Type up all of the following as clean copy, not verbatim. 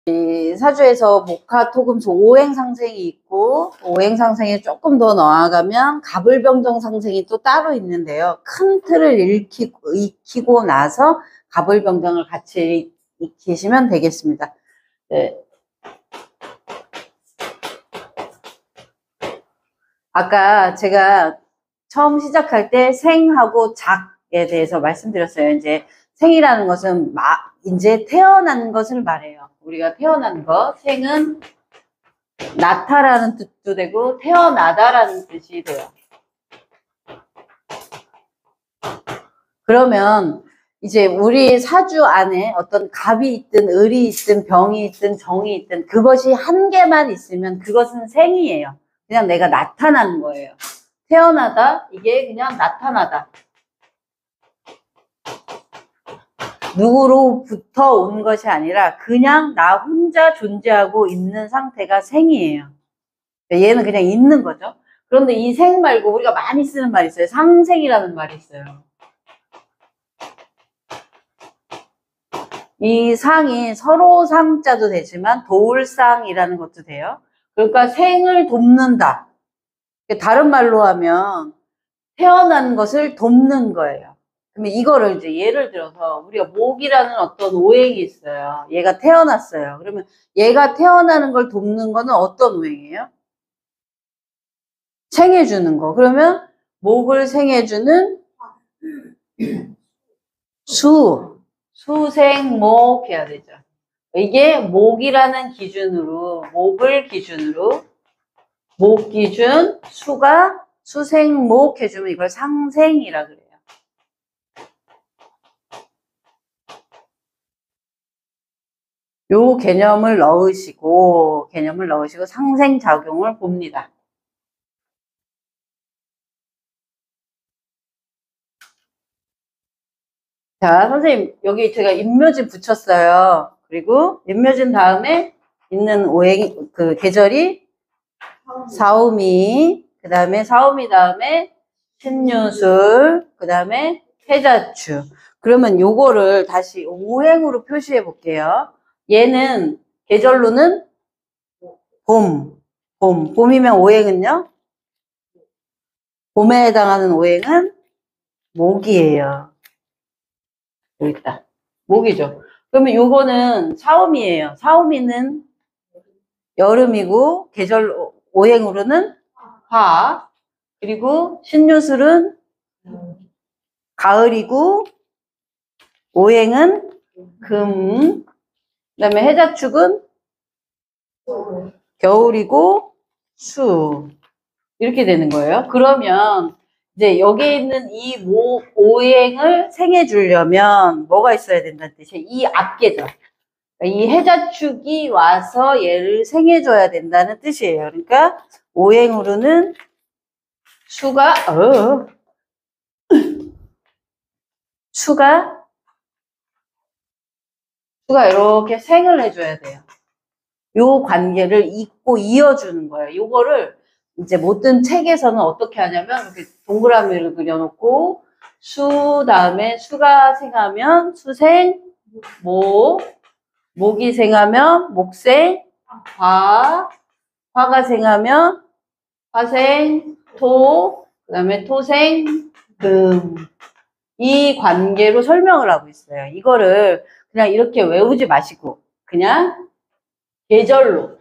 이 사주에서 목화, 토, 금, 소 오행상생이 있고, 오행상생이 조금 더 나아가면 갑을병정 상생이 또 따로 있는데요. 큰 틀을 익히고 나서 갑을병정을 같이 익히시면 되겠습니다. 네. 아까 제가 처음 시작할 때 생하고 작에 대해서 말씀드렸어요. 이제 생이라는 것은 이제 태어난 것을 말해요. 우리가 태어난 것, 생은 낳다라는 뜻도 되고 태어나다라는 뜻이 돼요. 그러면 이제 우리 사주 안에 어떤 갑이 있든 을이 있든 병이 있든 정이 있든 그것이 한 개만 있으면 그것은 생이에요. 그냥 내가 나타나는 거예요. 태어나다, 이게 그냥 나타나다. 누구로부터 온 것이 아니라 그냥 나 혼자 존재하고 있는 상태가 생이에요. 얘는 그냥 있는 거죠. 그런데 이 생 말고 우리가 많이 쓰는 말이 있어요. 상생이라는 말이 있어요. 이 상이 서로 상자도 되지만 도울상이라는 것도 돼요. 그러니까 생을 돕는다. 다른 말로 하면 태어난 것을 돕는 거예요. 그러면 이거를 이제 예를 들어서 우리가 목이라는 어떤 오행이 있어요. 얘가 태어났어요. 그러면 얘가 태어나는 걸 돕는 거는 어떤 오행이에요? 생해주는 거. 그러면 목을 생해주는 수생목 해야 되죠. 이게 목이라는 기준으로, 목을 기준으로, 목 기준, 수가 수생목 해주면 이걸 상생이라 그래요. 요 개념을 넣으시고 상생작용을 봅니다. 자, 선생님, 여기 제가 인묘진 붙였어요. 그리고 인묘진 다음에 있는 오행, 그 계절이 사오미, 그 다음에 사오미 다음에 신유술, 그 다음에 해자추. 그러면 요거를 다시 오행으로 표시해 볼게요. 얘는 계절로는 봄이면 오행은요? 봄에 해당하는 오행은 목이에요. 여기 있다. 목이죠. 그러면 요거는 사오미예요. 사오미는 여름이고 계절 오행으로는 화. 그리고 신유술은 가을이고 오행은 금. 그다음에 해자축은 겨울이고 수. 이렇게 되는 거예요. 그러면 이제 여기에 있는 이 오행을 생해 주려면 뭐가 있어야 된다는 뜻이에요? 이 앞계절. 이 해자축이 와서 얘를 생해 줘야 된다는 뜻이에요. 그러니까 오행으로는 수가 이렇게 생을 해줘야 돼요. 요 관계를 잇고 이어주는 거예요. 요거를 이제 모든 책에서는 어떻게 하냐면 이렇게 동그라미를 그려놓고 수 다음에 수가 생하면 수생 목이 생하면 목생 화가 생하면 화생 토 그다음에 토생 금 이 관계로 설명을 하고 있어요. 이거를 그냥 이렇게 외우지 마시고 그냥 계절로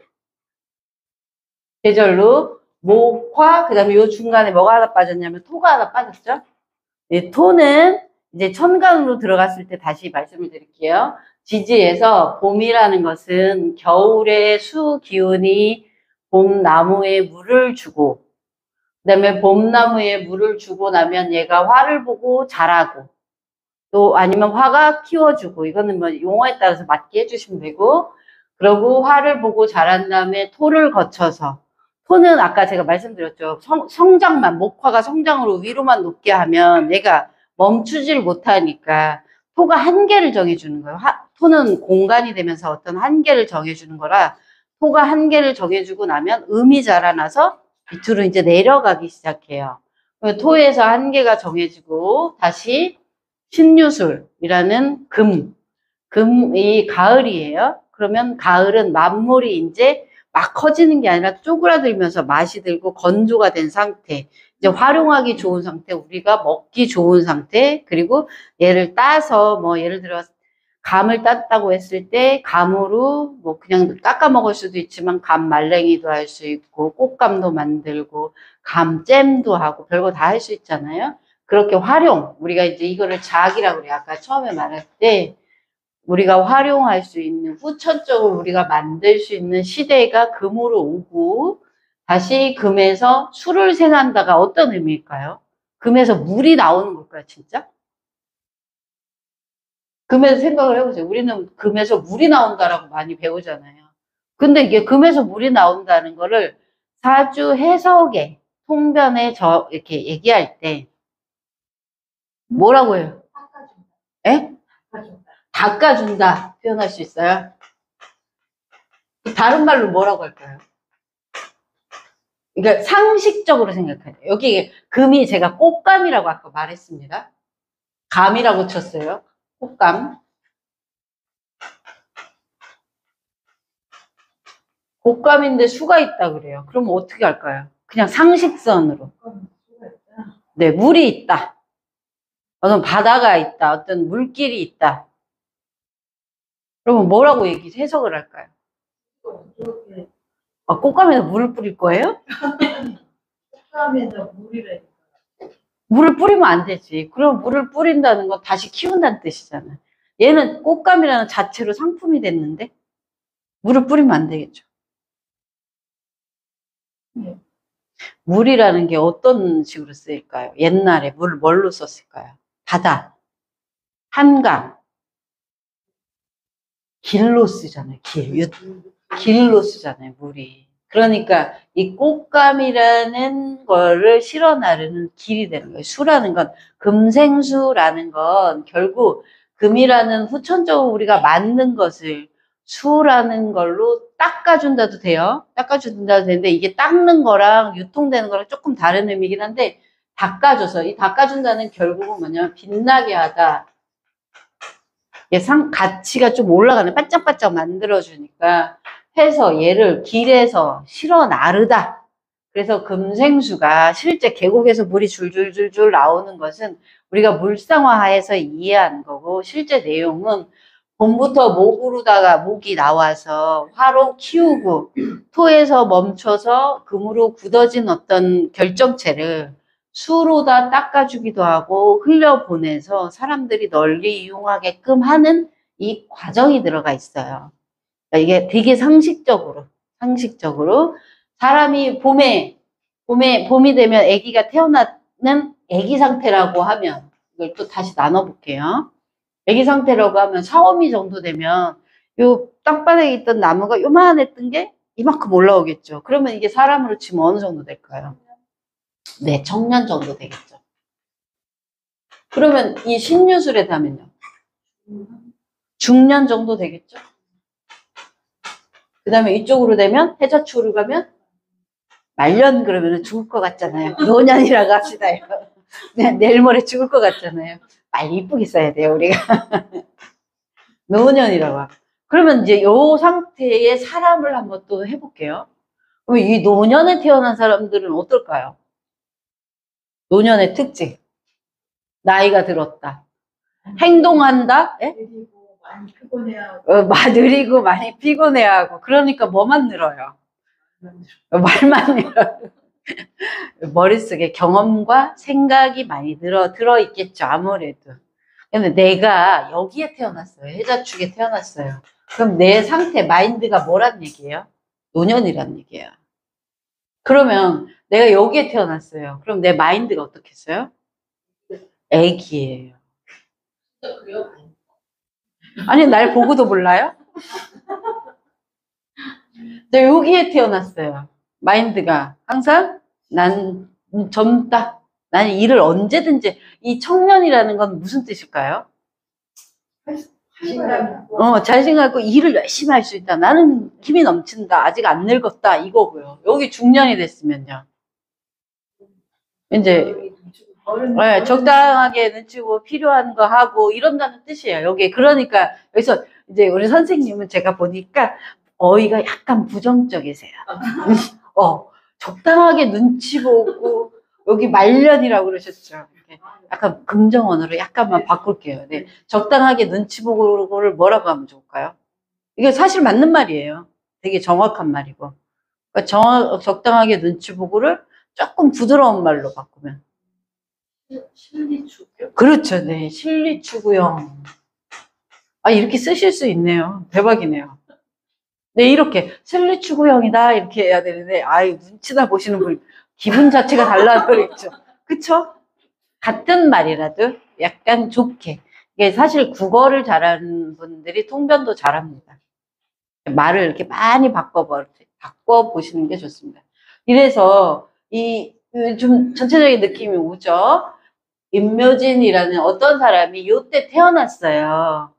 목화 그다음에 요 중간에 뭐가 하나 빠졌냐면 토가 하나 빠졌죠. 네, 토는 이제 천간으로 들어갔을 때 다시 말씀을 드릴게요. 지지에서 봄이라는 것은 겨울에 수 기운이 봄나무에 물을 주고 그다음에 봄나무에 물을 주고 나면 얘가 화를 보고 자라고 또 아니면 화가 키워주고 이거는 뭐 용어에 따라서 맞게 해주시면 되고 그러고 화를 보고 자란 다음에 토를 거쳐서 토는 아까 제가 말씀드렸죠. 성장만 목화가 성장으로 위로만 높게 하면 얘가 멈추질 못하니까 토가 한계를 정해주는 거예요. 토는 공간이 되면서 어떤 한계를 정해주는 거라 토가 한계를 정해주고 나면 음이 자라나서 밑으로 이제 내려가기 시작해요. 토에서 한계가 정해지고 다시 신유술이라는 금이 가을이에요. 그러면 가을은 만물이 이제 막 커지는 게 아니라 쪼그라들면서 맛이 들고 건조가 된 상태. 이제 활용하기 좋은 상태, 우리가 먹기 좋은 상태, 그리고 얘를 따서 뭐 예를 들어 감을 땄다고 했을 때 감으로 뭐 그냥 깎아 먹을 수도 있지만 감 말랭이도 할 수 있고 꽃감도 만들고 감잼도 하고 별거 다 할 수 있잖아요. 그렇게 활용, 우리가 이제 이거를 자학이라고 그래요. 아까 처음에 말할 때 우리가 활용할 수 있는, 후천적으로 우리가 만들 수 있는 시대가 금으로 오고 다시 금에서 수를 생한다가 어떤 의미일까요? 금에서 물이 나오는 걸까요, 진짜? 금에서 생각을 해보세요. 우리는 금에서 물이 나온다라고 많이 배우잖아요. 근데 이게 금에서 물이 나온다는 거를 사주 해석에, 통변에 이렇게 얘기할 때 뭐라고 해요? 예? 닦아준다 표현할 수 있어요? 다른 말로 뭐라고 할까요? 그러니까 상식적으로 생각해야 돼요. 여기 금이 제가 꽃감이라고 아까 말했습니다. 감이라고 쳤어요. 꽃감. 꽃감인데 수가 있다 그래요. 그럼 어떻게 할까요? 그냥 상식선으로. 네, 물이 있다. 어떤 바다가 있다. 어떤 물길이 있다. 그러면 뭐라고 해석을 할까요? 꽃감에서 물을 뿌릴 거예요? 꽃감에서 물이래. 물을 뿌리면 안 되지. 그럼 물을 뿌린다는 건 다시 키운다는 뜻이잖아요. 얘는 꽃감이라는 자체로 상품이 됐는데 물을 뿌리면 안 되겠죠. 물이라는 게 어떤 식으로 쓰일까요? 옛날에 물 뭘로 썼을까요? 바다, 한강, 길로 쓰잖아요. 길로 쓰잖아요, 물이. 그러니까 이 꽃감이라는 거를 실어 나르는 길이 되는 거예요. 수라는 건, 금생수라는 건 결국 금이라는 후천적으로 우리가 만든 것을 수라는 걸로 닦아준다도 돼요. 닦아준다도 되는데 이게 닦는 거랑 유통되는 거랑 조금 다른 의미긴 한데, 닦아줘서, 이 닦아준다는 결국은 뭐냐면 빛나게 하다. 가치가 좀 올라가는, 반짝반짝 만들어주니까 해서 얘를 길에서 실어 나르다. 그래서 금생수가 실제 계곡에서 물이 줄줄줄줄 나오는 것은 우리가 물상화해서 이해하는 거고, 실제 내용은 봄부터 목으로다가 목이 나와서 화로 키우고 토에서 멈춰서 금으로 굳어진 어떤 결정체를 수로다 닦아주기도 하고 흘려보내서 사람들이 널리 이용하게끔 하는 이 과정이 들어가 있어요. 그러니까 이게 되게 상식적으로 사람이 봄이 되면 아기가 태어나는 아기 상태라고 하면, 이걸 또 다시 나눠볼게요. 아기 상태라고 하면 샤워미 정도 되면 요 땅바닥에 있던 나무가 요만했던 게 이만큼 올라오겠죠. 그러면 이게 사람으로 치면 어느 정도 될까요? 네, 청년 정도 되겠죠. 그러면 이 신유술에 가면요? 중년 정도 되겠죠? 그 다음에 이쪽으로 되면 해자축으로 가면 말년, 그러면 죽을 것 같잖아요. 노년이라고 합시다. 내일 모레 죽을 것 같잖아요. 빨리 이쁘게 써야 돼요, 우리가. 노년이라고 하고. 그러면 이제 요 상태의 사람을 한번 또 해볼게요. 그럼 이 노년에 태어난 사람들은 어떨까요? 노년의 특징. 나이가 들었다. 행동한다? 예? 느리고 많이 피곤해하고. 느리고 많이 피곤해하고. 그러니까 뭐만 늘어요? 말만 늘어요. 머릿속에 경험과 생각이 많이 들어있겠죠, 아무래도. 근데 내가 여기에 태어났어요. 해자축에 태어났어요. 그럼 내 상태, 마인드가 뭐란 얘기예요? 노년이란 얘기예요. 그러면 내가 여기에 태어났어요. 그럼 내 마인드가 어떻겠어요? 애기예요. 아니, 날 보고도 몰라요? 내가 여기에 태어났어요. 마인드가 항상 난 젊다. 나는 일을 언제든지, 이 청년이라는 건 무슨 뜻일까요? 자신감 있고 일을 열심히 할 수 있다. 나는 힘이 넘친다. 아직 안 늙었다. 이거고요. 여기 중년이 됐으면요. 이제 적당하게 눈치고 필요한 거 하고 이런다는 뜻이에요. 여기 그러니까 여기서 이제 우리 선생님은 제가 보니까 어휘가 약간 부정적이세요. 적당하게 눈치 보고, 여기 말년이라고 그러셨죠. 약간 긍정 언어로 약간만 바꿀게요. 네. 적당하게 눈치 보고를 뭐라고 하면 좋을까요? 이게 사실 맞는 말이에요. 되게 정확한 말이고. 그러니까 적당하게 눈치 보고를 조금 부드러운 말로 바꾸면. 실리추교? 그렇죠. 네. 실리추구형. 아, 이렇게 쓰실 수 있네요. 대박이네요. 네, 이렇게 실리추구형이다 이렇게 해야 되는데, 아이, 눈치나 보시는 분 기분 자체가 달라버리죠. 그쵸? 같은 말이라도 약간 좋게. 이게 사실 국어를 잘하는 분들이 통변도 잘합니다. 말을 이렇게 많이 바꿔보시는 게 좋습니다. 이래서 좀 전체적인 느낌이 오죠? 임묘진이라는 어떤 사람이 요때 태어났어요.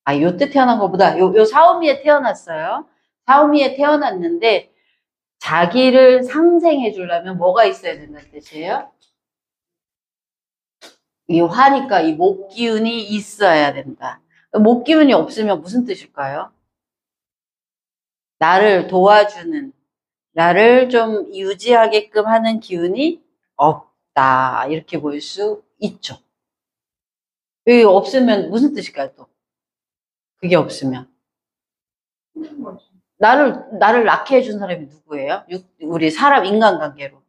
아, 요때 태어난 것보다 요 사오미에 태어났어요. 사오미에 태어났는데 자기를 상생해 주려면 뭐가 있어야 된다는 뜻이에요? 이 화니까 이 목기운이 있어야 된다. 목기운이 없으면 무슨 뜻일까요? 나를 도와주는, 나를 좀 유지하게끔 하는 기운이 없다. 이렇게 볼 수 있죠. 여기 없으면 무슨 뜻일까요, 또? 그게 없으면. 나를 낳게 해준 사람이 누구예요? 우리 사람 인간관계로.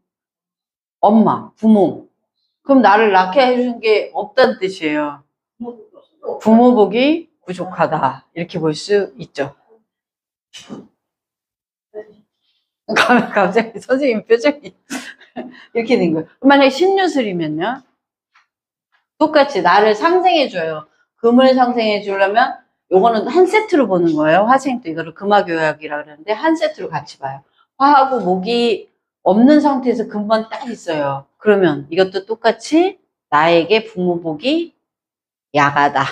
엄마, 부모. 그럼 나를 낳게 해준 게 없다는 뜻이에요. 부모복이 부족하다. 이렇게 볼 수 있죠. 갑자기 선생님 표정이 이렇게 된 거예요. 만약에 신유술이면요. 똑같이 나를 상생해줘요. 금을 상생해주려면 요거는 한 세트로 보는 거예요. 화생도 이거를 금화교약이라 그러는데 한 세트로 같이 봐요. 화하고 목이 없는 상태에서 금만 딱 있어요. 그러면 이것도 똑같이 나에게 부모복이 야가다.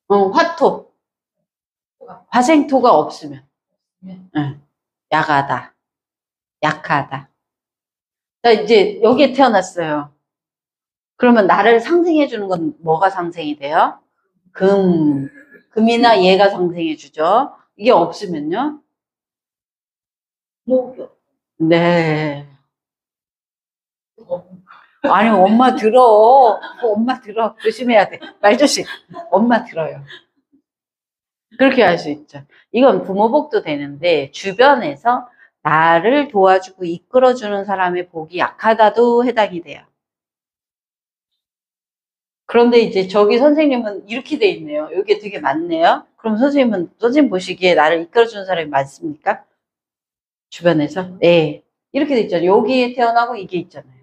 화토. 화생토가 없으면. 야가다. 약하다. 자, 이제 여기에 태어났어요. 그러면 나를 상생해주는 건 뭐가 상생이 돼요? 금이나 얘가 상생해주죠. 이게 없으면요? 목욕. 네. 아니, 엄마 들어. 엄마 들어. 조심해야 돼. 말 조심. 엄마 들어요. 그렇게 할 수 있죠. 이건 부모복도 되는데, 주변에서 나를 도와주고 이끌어주는 사람의 복이 약하다도 해당이 돼요. 그런데 이제 저기 선생님은 이렇게 돼 있네요. 이게 되게 많네요. 그럼 선생님 보시기에 나를 이끌어주는 사람이 많습니까? 주변에서? 네. 이렇게 돼 있잖아요. 여기에 태어나고 이게 있잖아요.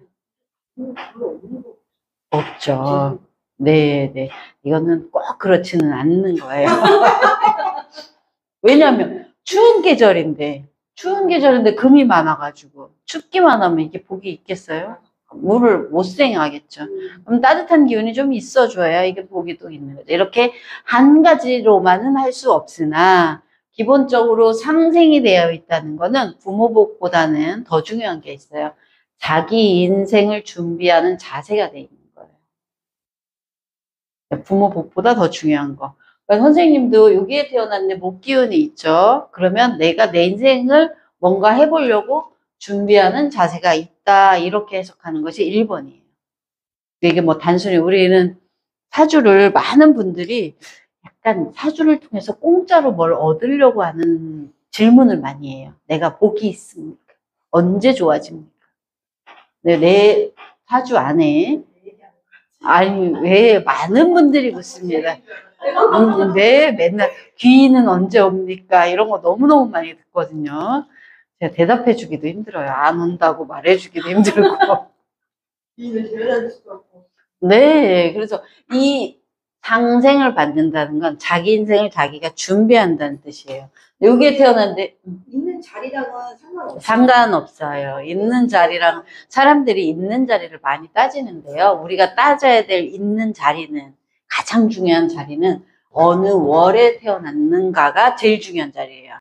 없죠. 네, 네. 이거는 꼭 그렇지는 않는 거예요. 왜냐하면 추운 계절인데 금이 많아가지고 춥기만 하면 이게 복이 있겠어요? 물을 못 생하겠죠. 그럼 따뜻한 기운이 좀 있어줘야 이게 복이 또 있는 거죠. 이렇게 한 가지로만은 할 수 없으나 기본적으로 상생이 되어 있다는 거는 부모복보다는 더 중요한 게 있어요. 자기 인생을 준비하는 자세가 돼 있는 거예요. 부모복보다 더 중요한 거. 그러니까 선생님도 여기에 태어났는데 목기운이 있죠. 그러면 내가 내 인생을 뭔가 해보려고 준비하는 자세가 있다. 이렇게 해석하는 것이 1번이에요. 이게 뭐 단순히 우리는 사주를 많은 분들이 약간 사주를 통해서 공짜로 뭘 얻으려고 하는 질문을 많이 해요. 내가 복이 있습니까? 언제 좋아집니까? 내 사주 안에 아니 왜 많은 분들이 묻습니다. 네, 맨날 귀인은 언제 옵니까? 이런 거 너무너무 많이 듣거든요. 제가 대답해 주기도 힘들어요. 안 온다고 말해 주기도 힘들고. 네, 그래서 이 상생을 받는다는 건 자기 인생을 자기가 준비한다는 뜻이에요. 여기에 태어났는데 있는 자리랑은 상관없어요. 상관없어요. 있는 자리랑 사람들이 있는 자리를 많이 따지는데요. 우리가 따져야 될 있는 자리는 가장 중요한 자리는 어느 월에 태어났는가가 제일 중요한 자리예요.